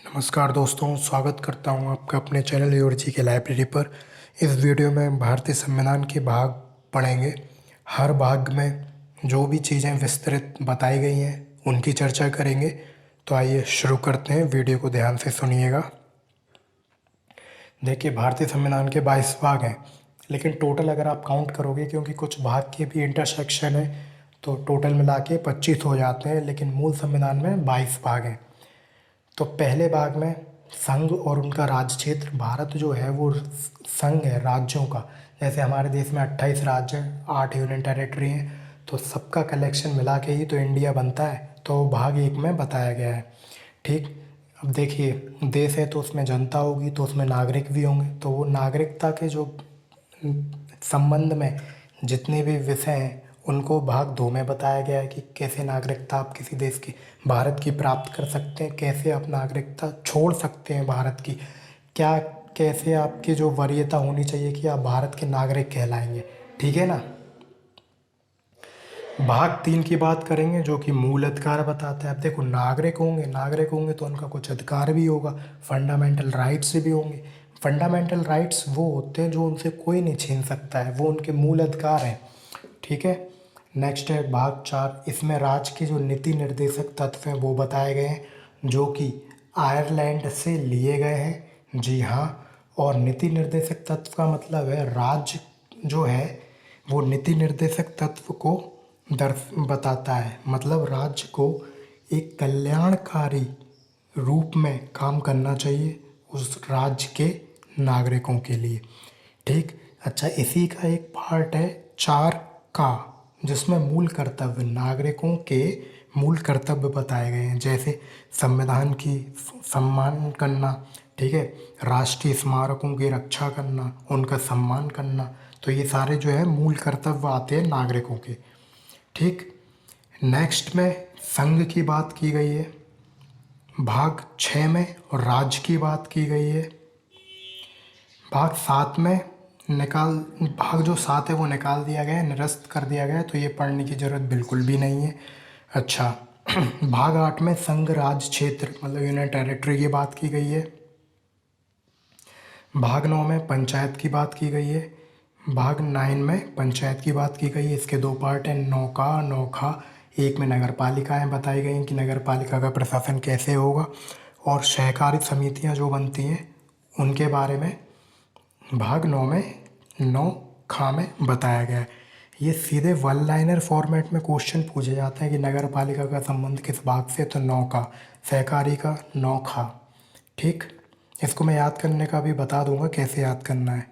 नमस्कार दोस्तों, स्वागत करता हूं आपका अपने चैनल योर जी के लाइब्रेरी पर। इस वीडियो में भारतीय संविधान के भाग पढ़ेंगे। हर भाग में जो भी चीज़ें विस्तृत बताई गई हैं उनकी चर्चा करेंगे। तो आइए शुरू करते हैं, वीडियो को ध्यान से सुनिएगा। देखिए, भारतीय संविधान के 22 भाग हैं, लेकिन टोटल अगर आप काउंट करोगे, क्योंकि कुछ भाग के भी इंटरसेक्शन है, तो टोटल मिला के 25 हो जाते हैं, लेकिन मूल संविधान में 22 भाग हैं। तो पहले भाग में संघ और उनका राज्य क्षेत्र। भारत जो है वो संघ है राज्यों का। जैसे हमारे देश में 28 राज्य हैं, 8 यूनियन टेरिटरी हैं, तो सबका कलेक्शन मिला के ही तो इंडिया बनता है। तो भाग 1 में बताया गया है। ठीक, अब देखिए, देश है तो उसमें जनता होगी, तो उसमें नागरिक भी होंगे। तो वो नागरिकता के जो संबंध में जितने भी विषय हैं उनको भाग 2 में बताया गया है कि कैसे नागरिकता आप किसी देश की, भारत की प्राप्त कर सकते हैं, कैसे आप नागरिकता छोड़ सकते हैं भारत की, क्या कैसे आपकी जो वरीयता होनी चाहिए कि आप भारत के नागरिक कहलाएंगे। ठीक है ना। भाग 3 की बात करेंगे जो कि मूल अधिकार बताता है। अब देखो, नागरिक होंगे तो उनका कुछ अधिकार भी होगा, फंडामेंटल राइट्स भी होंगे। फंडामेंटल राइट्स वो होते हैं जो उनसे कोई नहीं छीन सकता है, वो उनके मूल अधिकार हैं। ठीक है। नेक्स्ट है भाग 4। इसमें राज्य के जो नीति निर्देशक तत्व हैं वो बताए गए हैं, जो कि आयरलैंड से लिए गए हैं। जी हाँ। और नीति निर्देशक तत्व का मतलब है राज्य जो है वो नीति निर्देशक तत्व को बताता है। मतलब राज्य को एक कल्याणकारी रूप में काम करना चाहिए उस राज्य के नागरिकों के लिए। ठीक। अच्छा, इसी का एक पार्ट है 4 का, जिसमें मूल कर्तव्य, नागरिकों के मूल कर्तव्य बताए गए हैं। जैसे संविधान की सम्मान करना, ठीक है, राष्ट्रीय स्मारकों की रक्षा करना, उनका सम्मान करना। तो ये सारे जो है मूल कर्तव्य आते हैं नागरिकों के। ठीक। नेक्स्ट में संघ की बात की गई है भाग 6 में, और राज्य की बात की गई है भाग 7 में। भाग जो 7 है वो निकाल दिया गया है, निरस्त कर दिया गया है, तो ये पढ़ने की ज़रूरत बिल्कुल भी नहीं है। अच्छा, भाग 8 में संघ राज्य क्षेत्र मतलब यूनियन टेरिटरी की बात की गई है। भाग 9 में पंचायत की बात की गई है। भाग 9 में पंचायत की बात की गई है। इसके 2 पार्ट हैं, नौका नौखा। एक में नगर पालिकाएँ बताई गई हैं कि नगर पालिका का प्रशासन कैसे होगा, और सहकारी समितियां जो बनती हैं उनके बारे में भाग 9 में नौखा में बताया गया है। ये सीधे वन लाइनर फॉर्मेट में क्वेश्चन पूछे जाते हैं कि नगर पालिका का संबंध किस भाग से, तो नौका, सहकारी का नौखा। ठीक। इसको मैं याद करने का भी बता दूंगा कैसे याद करना है।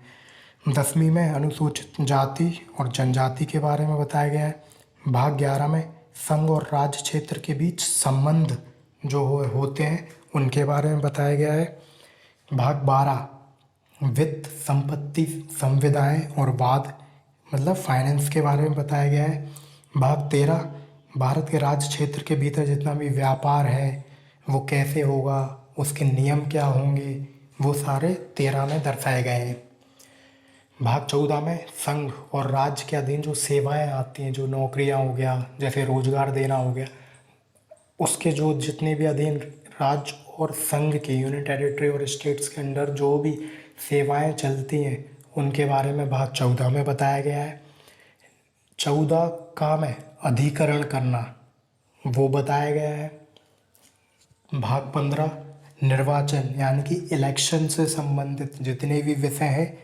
10वीं में अनुसूचित जाति और जनजाति के बारे में बताया गया है। भाग 11 में संघ और राज्य क्षेत्र के बीच संबंध जो होते हैं उनके बारे में बताया गया है। भाग 12 वित्त, संपत्ति, संविदाएं और वाद मतलब फाइनेंस के बारे में बताया गया है। भाग 13 भारत के राज्य क्षेत्र के भीतर जितना भी व्यापार है वो कैसे होगा, उसके नियम क्या होंगे, वो सारे 13 में दर्शाए गए हैं। भाग 14 में संघ और राज्य के अधीन जो सेवाएं आती हैं, जो नौकरियां हो गया, जैसे रोजगार देना हो गया, उसके जो जितने भी अधीन राज्य और संघ के यूनियन टेरिटरी और स्टेट्स के अंडर जो भी सेवाएं चलती हैं उनके बारे में भाग 14 में बताया गया है। 14 का में अधिकरण करना वो बताया गया है। भाग 15 निर्वाचन यानी कि इलेक्शन से संबंधित जितने भी विषय हैं,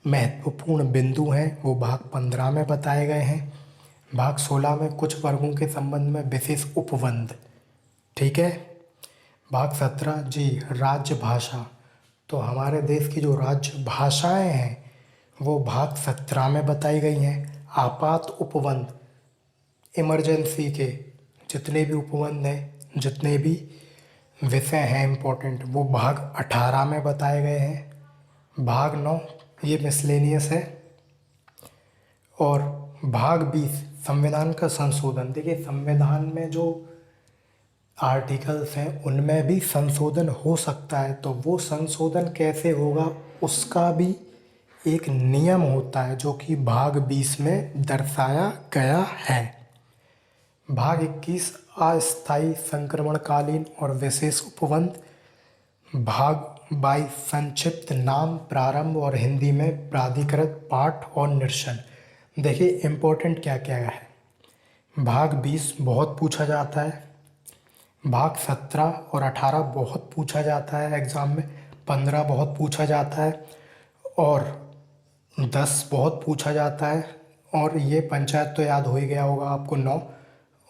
महत्वपूर्ण बिंदु हैं, वो भाग 15 में बताए गए हैं। भाग 16 में कुछ वर्गों के संबंध में विशेष उपबंध। ठीक है। भाग 17 जी राज्य भाषा, तो हमारे देश की जो राज्य भाषाएं हैं वो भाग 17 में बताई गई हैं। आपात उपबंध, इमरजेंसी के जितने भी उपबंध हैं, जितने भी विषय हैं इम्पोर्टेंट, वो भाग 18 में बताए गए हैं। भाग 9 ये मिसलेनियस है। और भाग 20 संविधान का संशोधन। देखिए, संविधान में जो आर्टिकल्स हैं उनमें भी संशोधन हो सकता है, तो वो संशोधन कैसे होगा उसका भी एक नियम होता है जो कि भाग 20 में दर्शाया गया है। भाग 21 अस्थायी संक्रमणकालीन और विशेष उपबंध। भाग बाई संक्षिप्त नाम, प्रारंभ और हिंदी में प्राधिकृत पाठ और निरसन। देखिए इम्पोर्टेंट क्या क्या है। भाग 20 बहुत पूछा जाता है, भाग 17 और 18 बहुत पूछा जाता है एग्ज़ाम में, 15 बहुत पूछा जाता है और 10 बहुत पूछा जाता है। और ये पंचायत तो याद हो ही गया होगा आपको 9।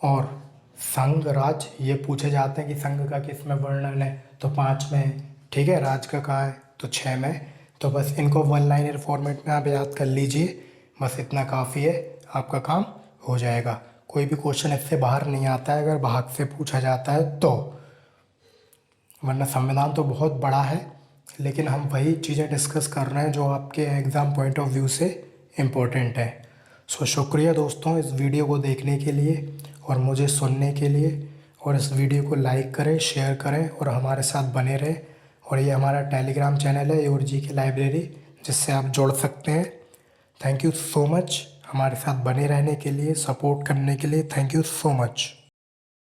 और संघ राज्य ये पूछे जाते हैं कि संघ का किस में वर्णन है, तो 5 में है। ठीक है, राज्य का कहाँ है, तो 6 में है। तो बस इनको वन लाइनर फॉर्मेट में आप याद कर लीजिए, बस इतना काफ़ी है, आपका काम हो जाएगा। कोई भी क्वेश्चन इससे बाहर नहीं आता है अगर भाग से पूछा जाता है तो, वरना संविधान तो बहुत बड़ा है, लेकिन हम वही चीज़ें डिस्कस कर रहे हैं जो आपके एग्ज़ाम पॉइंट ऑफ व्यू से इम्पोर्टेंट है। सो शुक्रिया दोस्तों इस वीडियो को देखने के लिए और मुझे सुनने के लिए। और इस वीडियो को लाइक करें, शेयर करें और हमारे साथ बने रहें। और ये हमारा टेलीग्राम चैनल है एओर जी की लाइब्रेरी, जिससे आप जुड़ सकते हैं। थैंक यू सो मच हमारे साथ बने रहने के लिए, सपोर्ट करने के लिए। Thank you so much.